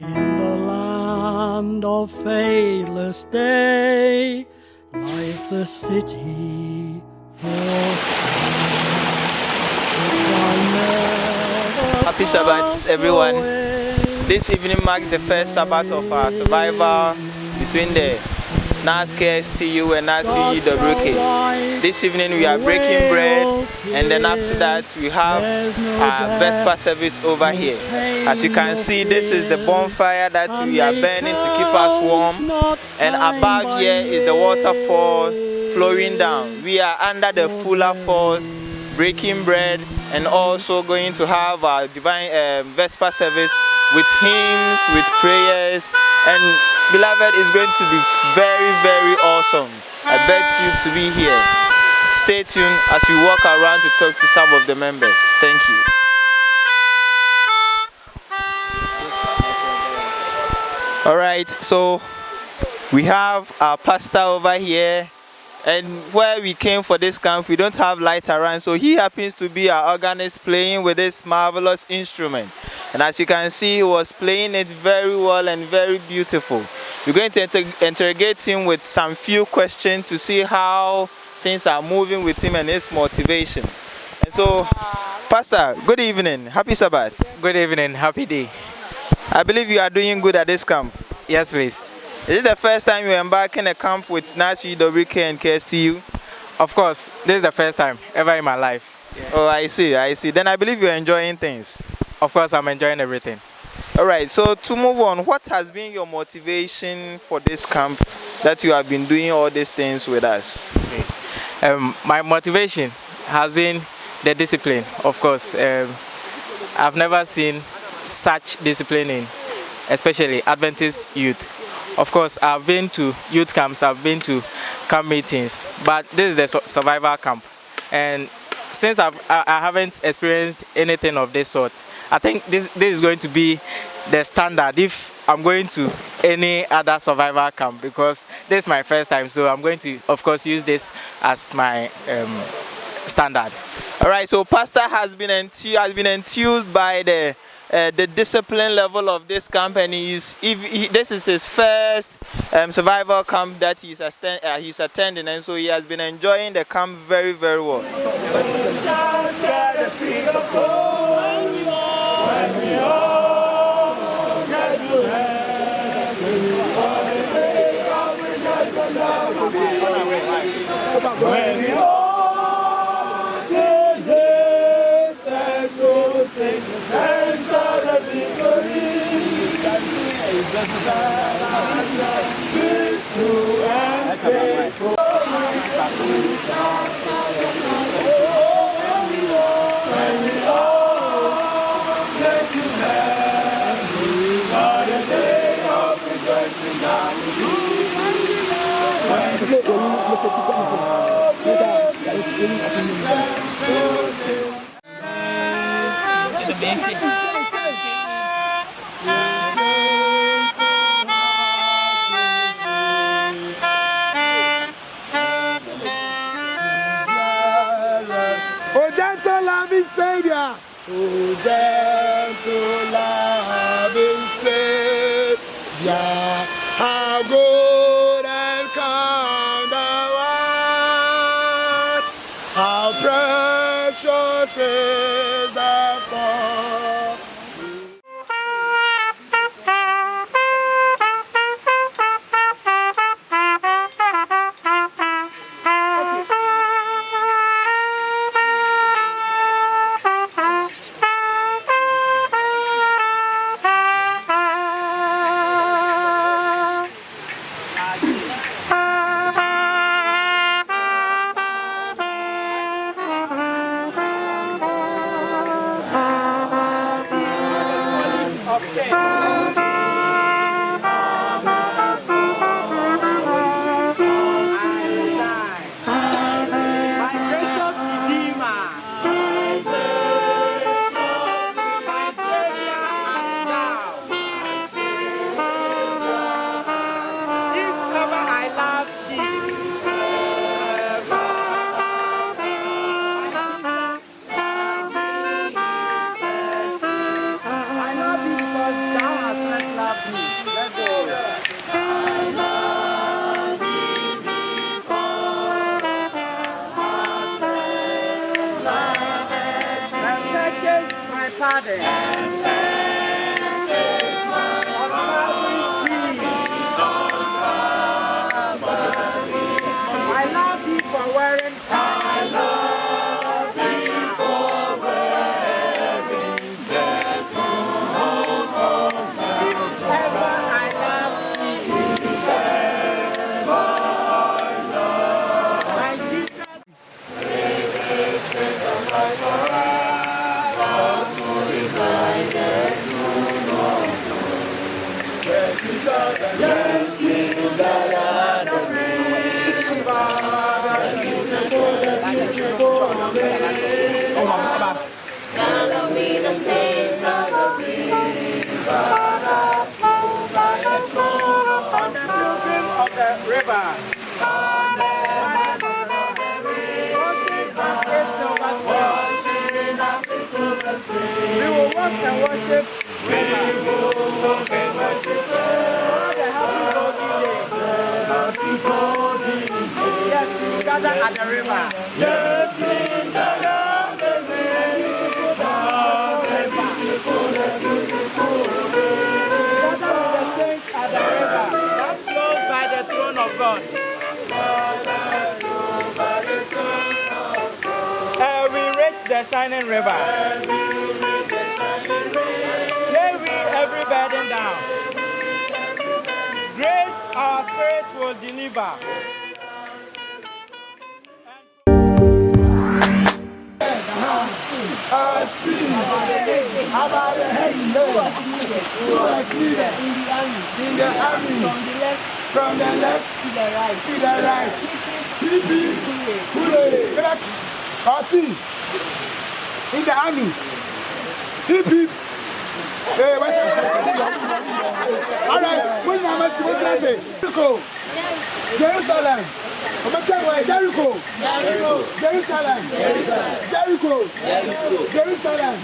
In the land of faithless day lies the city Happy Sabbath, everyone. This evening marks the first Sabbath of our survival between the GNAAS KSTU and AYM. This evening we are breaking bread, and then after that we have our Vesper service over here. As you can see, this is the bonfire that we are burning to keep us warm, and above here is the waterfall flowing down. We are under the Fula Falls, breaking bread, and also going to have our divine Vesper service with hymns, with prayers, and beloved, is going to be very, very awesome. I beg you to be here. Stay tuned as we walk around to talk to some of the members. Thank you. All right, so we have our pastor over here. And where we came for this camp, we don't have lights around, so he happens to be our organist playing with this marvelous instrument. And as you can see, he was playing it very well and very beautiful. We're going to interrogate him with some few questions to see how things are moving with him and his motivation. And so, Pastor, good evening. Happy Sabbath. Good evening. Happy day. I believe you are doing good at this camp. Yes, please. Is this the first time you embark in a camp with GNAAS and KSTU? Of course, this is the first time ever in my life. Yeah. Oh, I see. Then I believe you're enjoying things. Of course, I'm enjoying everything. All right, so to move on, what has been your motivation for this camp that you have been doing all these things with us? Okay. My motivation has been the discipline, of course. I've never seen such discipline in, especially Adventist youth. Of course, I've been to youth camps, I've been to camp meetings, but this is the survival camp. And since I haven't experienced anything of this sort, I think this is going to be the standard if I'm going to any other survival camp, because this is my first time, so I'm going to, of course, use this as my standard. All right, so Pastor has been enthused by the discipline level of this camp, and this is his first survival camp that he's attending, and so he has been enjoying the camp very, very well. Oh, gentle loving Savior, oh, gentle loving Savior, how good and kind thou art, how precious is thy fall. pardon. I love you for wearing. I love you for wearing. I love you. We will walk and worship. We will walk and worship. Yes, we gather at the river. Yes, we gather at the river. At the river that flows by the throne of God. We reach the shining river. Lay we every burden down. Grace our spirit will deliver. From the left to the right. Fula. In the army. Hip hip. Hey, what? All right. What did I say? Jerusalem. Jericho. Jerusalem.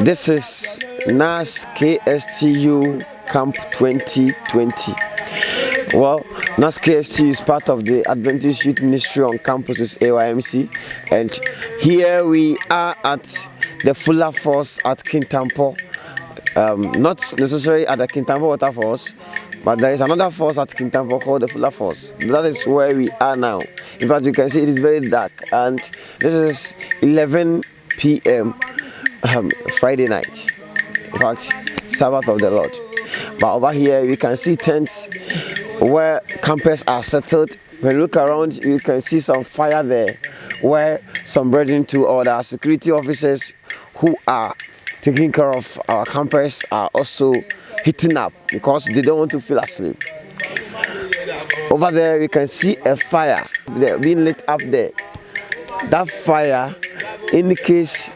This is GNAAS KSTU Camp 2020. Well, GNAAS KSTU is part of the Adventist Youth Ministry on campuses AYM, and here we are at the Fula Falls at Kintampo, not necessarily at the Kintampo waterfalls, but there is another falls at Kintampo called the Fula Falls. That is where we are now. In fact, you can see it is very dark, and this is 11 p.m. Friday night. In fact, Sabbath of the Lord. But over here, you can see tents where campers are settled. When you look around, you can see some fire there, where some brethren too, or the security officers who are taking care of our campers are also heating up because they don't want to feel asleep. Over there, you can see a fire being lit up there. That fire indicates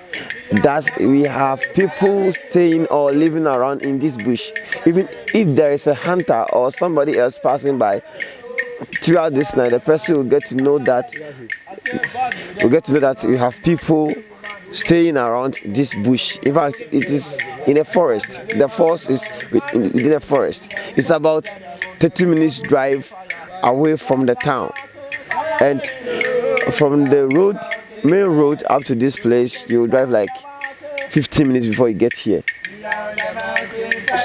that we have people staying or living around in this bush. Even if there is a hunter or somebody else passing by throughout this night, the person will get to know that we have people staying around this bush. In fact, it is in a forest. The falls is within a forest. It's about 30 minutes drive away from the town, and from the main road up to this place, you will drive like 15 minutes before you get here.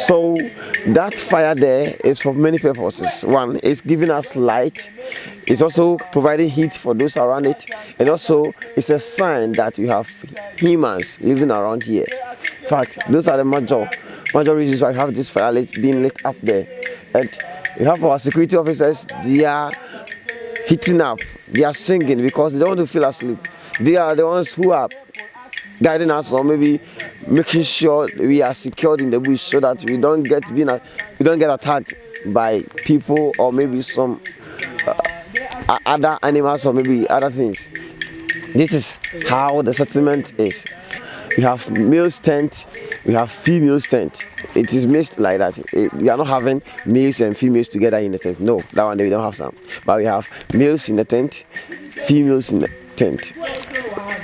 So that fire there is for many purposes. One, it's giving us light. It's also providing heat for those around it, and also it's a sign that we have humans living around here. In fact, those are the major reasons why we have this fire being lit up there. And we have our security officers. They are heating up. They are singing because they don't want to feel asleep. They are the ones who are guiding us, or maybe making sure we are secured in the bush so that we don't get attacked by people or maybe some other animals or maybe other things. This is how the settlement is. We have males tent, we have females tent. It is mixed like that. We are not having males and females together in the tent. No, that one day we don't have some. But we have males in the tent, females in the tent.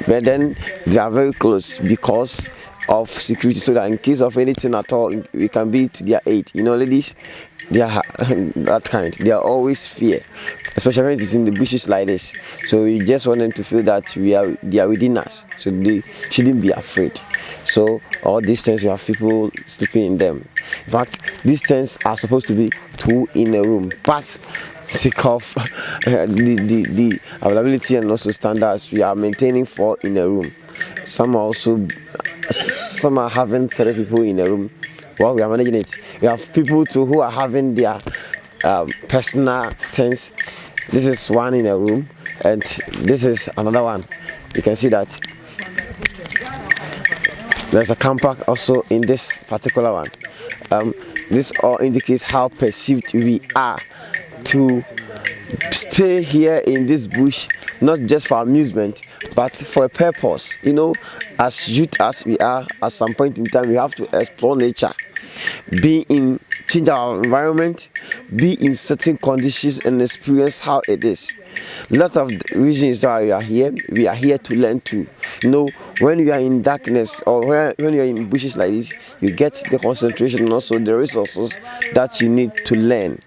But then they are very close because of security, so that in case of anything at all, we can be to their aid. You know, ladies, they are that kind. They are always fear, especially when it is in the bushes like this. So we just want them to feel that they are within us, so they shouldn't be afraid. So all these tents, we have people sleeping in them. In fact, these tents are supposed to be 2 in a room, but sake of the availability and also standards, we are maintaining 4 in a room. Some are having 3 people in a room. Well, we are managing it. We have people too who are having their personal tents. This is 1 in a room, and this is another one. You can see that there's a camper also in this particular one. This all indicates how perceived we are to stay here in this bush, not just for amusement, but for a purpose. You know, as youth as we are, at some point in time, we have to explore nature, change our environment, be in certain conditions and experience how it is. A lot of reasons why we are here to learn too. You know, when you are in darkness or when you are in bushes like this, you get the concentration and also the resources that you need to learn.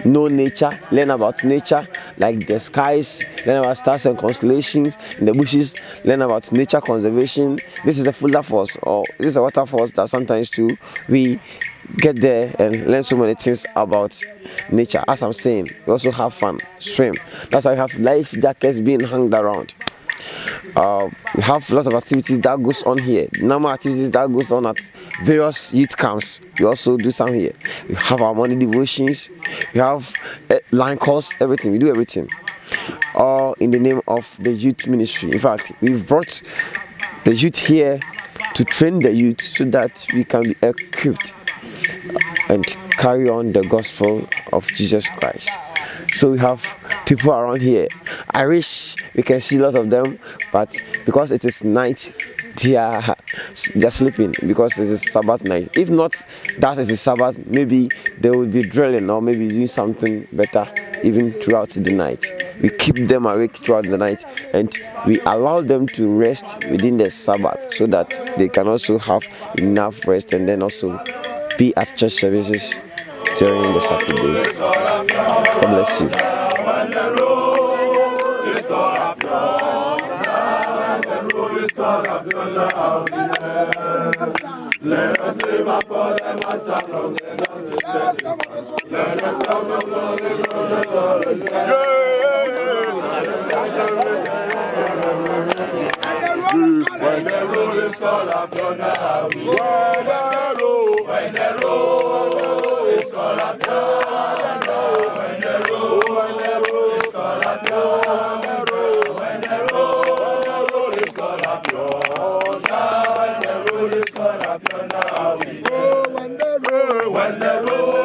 Know nature, learn about nature, like the skies, learn about stars and constellations. In the bushes, learn about nature conservation. This is a Fula Falls, or this is a waterfalls that sometimes too we get there and learn so many things about nature. As I'm saying, we also have fun, swim. That's why we have life jackets being hung around. We have lots of activities that goes on here. Normal activities that goes on at various youth camps. We also do some here. We have our morning devotions. We have line calls, everything. We do everything. All in the name of the youth ministry. In fact, we've brought the youth here to train the youth so that we can be equipped and carry on the gospel of Jesus Christ. So we have people around here. I wish we can see a lot of them, but because it is night, they are sleeping because it is Sabbath night. If not that it is Sabbath, maybe they will be drilling or maybe doing something better even throughout the night. We keep them awake throughout the night and we allow them to rest within the Sabbath so that they can also have enough rest and then also be at church services during the Saturday. God bless you. When the road is called up now. Let us live up for the master from the north. Let us come up for the when the road is called up now. When the road is called up now. When the road is called up now. When the road is called up now. When the road